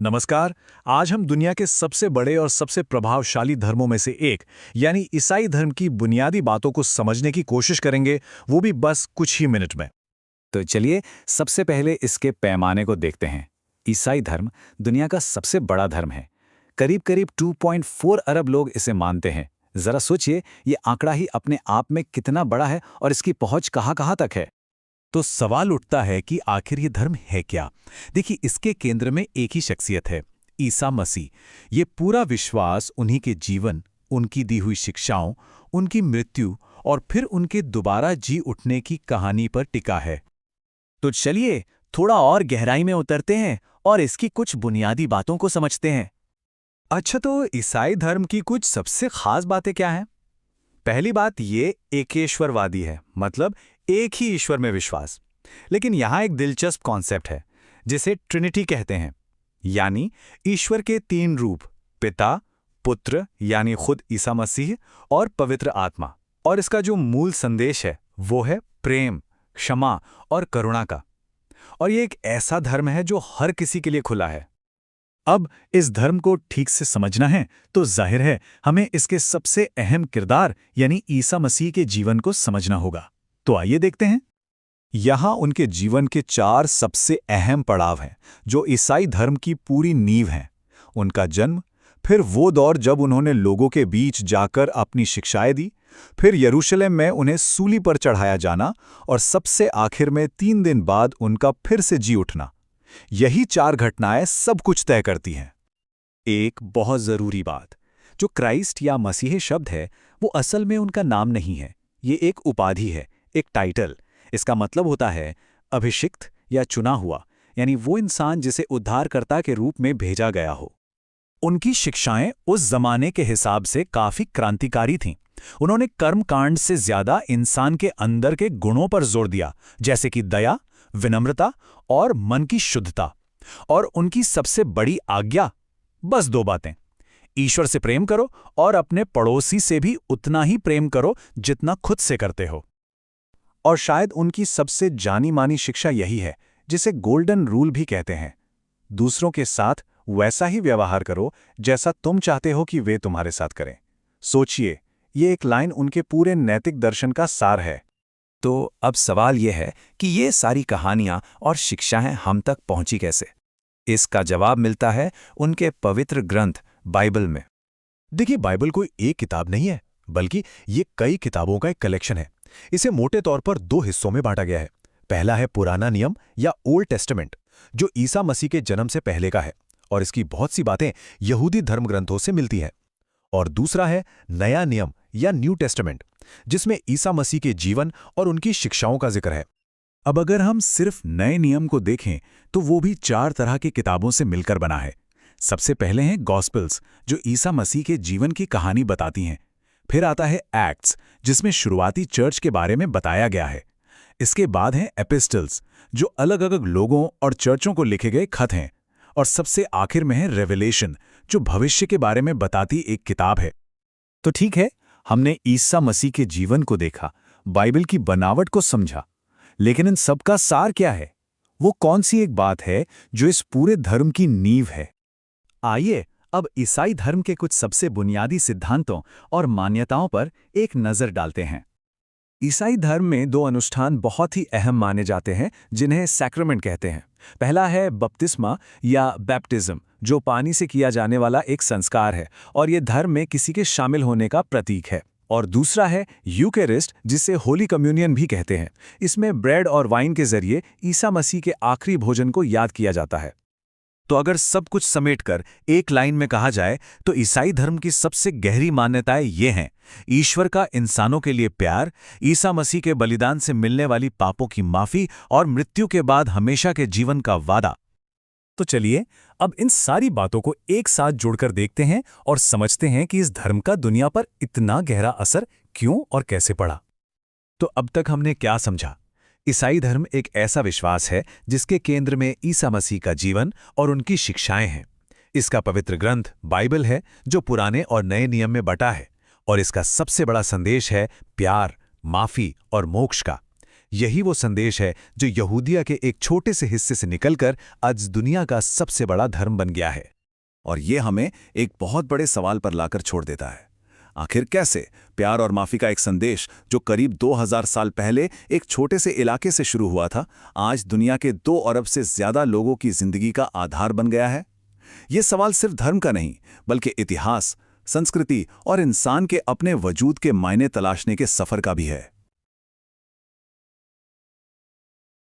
नमस्कार। आज हम दुनिया के सबसे बड़े और सबसे प्रभावशाली धर्मों में से एक यानी ईसाई धर्म की बुनियादी बातों को समझने की कोशिश करेंगे, वो भी बस कुछ ही मिनट में। तो चलिए सबसे पहले इसके पैमाने को देखते हैं। ईसाई धर्म दुनिया का सबसे बड़ा धर्म है। करीब करीब 2.4 अरब लोग इसे मानते हैं। जरा सोचिए, ये आंकड़ा ही अपने आप में कितना बड़ा है और इसकी पहुंच कहां-कहां तक है। तो सवाल उठता है कि आखिर ये धर्म है क्या। देखिए, इसके केंद्र में एक ही शख्सियत है, ईसा मसीह। ये पूरा विश्वास उन्हीं के जीवन, उनकी दी हुई शिक्षाओं, उनकी मृत्यु और फिर उनके दोबारा जी उठने की कहानी पर टिका है। तो चलिए थोड़ा और गहराई में उतरते हैं और इसकी कुछ बुनियादी बातों को समझते हैं। अच्छा, तो ईसाई धर्म की कुछ सबसे खास बातें क्या हैं? पहली बात ये एकेश्वरवादी है, मतलब एक ही ईश्वर में विश्वास। लेकिन यहां एक दिलचस्प कॉन्सेप्ट है जिसे ट्रिनिटी कहते हैं, यानी ईश्वर के तीन रूप, पिता, पुत्र यानी खुद ईसा मसीह और पवित्र आत्मा। और इसका जो मूल संदेश है वो है प्रेम, क्षमा और करुणा का। और ये एक ऐसा धर्म है जो हर किसी के लिए खुला है। अब इस धर्म को ठीक से समझना है तो जाहिर है हमें इसके सबसे अहम किरदार यानी ईसा मसीह के जीवन को समझना होगा। तो आइए देखते हैं। यहां उनके जीवन के 4 सबसे अहम पड़ाव हैं जो ईसाई धर्म की पूरी नींव हैं। उनका जन्म, फिर वो दौर जब उन्होंने लोगों के बीच जाकर अपनी शिक्षाएं दी, फिर यरूशलेम में उन्हें सूली पर चढ़ाया जाना और सबसे आखिर में 3 दिन बाद उनका फिर से जी उठना। यही 4 घटनाएं सब कुछ तय करती हैं। एक बहुत जरूरी बात, जो क्राइस्ट या मसीह शब्द है वो असल में उनका नाम नहीं है। ये एक उपाधि है, एक टाइटल। इसका मतलब होता है अभिषिक्त या चुना हुआ, यानी वो इंसान जिसे उद्धारकर्ता के रूप में भेजा गया हो। उनकी शिक्षाएं उस जमाने के हिसाब से काफी क्रांतिकारी थीं। उन्होंने कर्मकांड से ज्यादा इंसान के अंदर के गुणों पर जोर दिया, जैसे कि दया, विनम्रता और मन की शुद्धता। और उनकी सबसे बड़ी आज्ञा बस 2 बातें, ईश्वर से प्रेम करो और अपने पड़ोसी से भी उतना ही प्रेम करो जितना खुद से करते हो। और शायद उनकी सबसे जानी मानी शिक्षा यही है, जिसे गोल्डन रूल भी कहते हैं, दूसरों के साथ वैसा ही व्यवहार करो जैसा तुम चाहते हो कि वे तुम्हारे साथ करें। सोचिए, ये एक लाइन उनके पूरे नैतिक दर्शन का सार है। तो अब सवाल यह है कि ये सारी कहानियां और शिक्षाएं हम तक पहुंची कैसे? इसका जवाब मिलता है उनके पवित्र ग्रंथ बाइबल में। देखिए, बाइबल कोई एक किताब नहीं है, बल्कि ये कई किताबों का एक कलेक्शन है। इसे मोटे तौर पर 2 हिस्सों में बांटा गया है। पहला है पुराना नियम या ओल्ड टेस्टामेंट, जो ईसा मसीह के जन्म से पहले का है और इसकी बहुत सी बातें यहूदी धर्म ग्रंथों से मिलती हैं। और दूसरा है नया नियम या न्यू टेस्टामेंट, जिसमें ईसा मसीह के जीवन और उनकी शिक्षाओं का जिक्र है। अब अगर हम सिर्फ नए नियम को देखें तो वो भी 4 तरह की किताबों से मिलकर बना है। सबसे पहले हैं गॉस्पेल्स, जो ईसा मसीह के जीवन की कहानी बताती हैं। फिर आता है एक्ट्स, जिसमें शुरुआती चर्च के बारे में बताया गया है। इसके बाद हैं एपिस्टल्स, जो अलग अलग लोगों और चर्चों को लिखे गए खत हैं। और सबसे आखिर में है रेवलेशन, जो भविष्य के बारे में बताती एक किताब है। तो ठीक है, हमने ईसा मसीह के जीवन को देखा, बाइबल की बनावट को समझा, लेकिन इन सब का सार क्या है? वो कौन सी एक बात है जो इस पूरे धर्म की नींव है? आइए अब ईसाई धर्म के कुछ सबसे बुनियादी सिद्धांतों और मान्यताओं पर एक नज़र डालते हैं। ईसाई धर्म में 2 अनुष्ठान बहुत ही अहम माने जाते हैं, जिन्हें सैक्रामेंट कहते हैं। पहला है बपतिस्मा या बैप्टिज्म, जो पानी से किया जाने वाला एक संस्कार है और ये धर्म में किसी के शामिल होने का प्रतीक है। और दूसरा है यूकेरिस्ट, जिसे होली कम्युनियन भी कहते हैं। इसमें ब्रेड और वाइन के जरिए ईसा मसीह के आखिरी भोजन को याद किया जाता है। तो अगर सब कुछ समेटकर एक लाइन में कहा जाए तो ईसाई धर्म की सबसे गहरी मान्यताएं ये हैं: ईश्वर का इंसानों के लिए प्यार, ईसा मसीह के बलिदान से मिलने वाली पापों की माफी और मृत्यु के बाद हमेशा के जीवन का वादा। तो चलिए अब इन सारी बातों को एक साथ जोड़कर देखते हैं और समझते हैं कि इस धर्म का दुनिया पर इतना गहरा असर क्यों और कैसे पड़ा। तो अब तक हमने क्या समझा? ईसाई धर्म एक ऐसा विश्वास है जिसके केंद्र में ईसा मसीह का जीवन और उनकी शिक्षाएं हैं। इसका पवित्र ग्रंथ बाइबल है, जो पुराने और नए नियम में बटा है, और इसका सबसे बड़ा संदेश है प्यार, माफी और मोक्ष का। यही वो संदेश है जो यहूदिया के एक छोटे से हिस्से से निकलकर आज दुनिया का सबसे बड़ा धर्म बन गया है। और ये हमें एक बहुत बड़े सवाल पर लाकर छोड़ देता है। आखिर कैसे प्यार और माफी का एक संदेश जो करीब 2000 साल पहले एक छोटे से इलाके से शुरू हुआ था, आज दुनिया के 2 अरब से ज्यादा लोगों की जिंदगी का आधार बन गया है? ये सवाल सिर्फ धर्म का नहीं, बल्कि इतिहास, संस्कृति और इंसान के अपने वजूद के मायने तलाशने के सफर का भी है।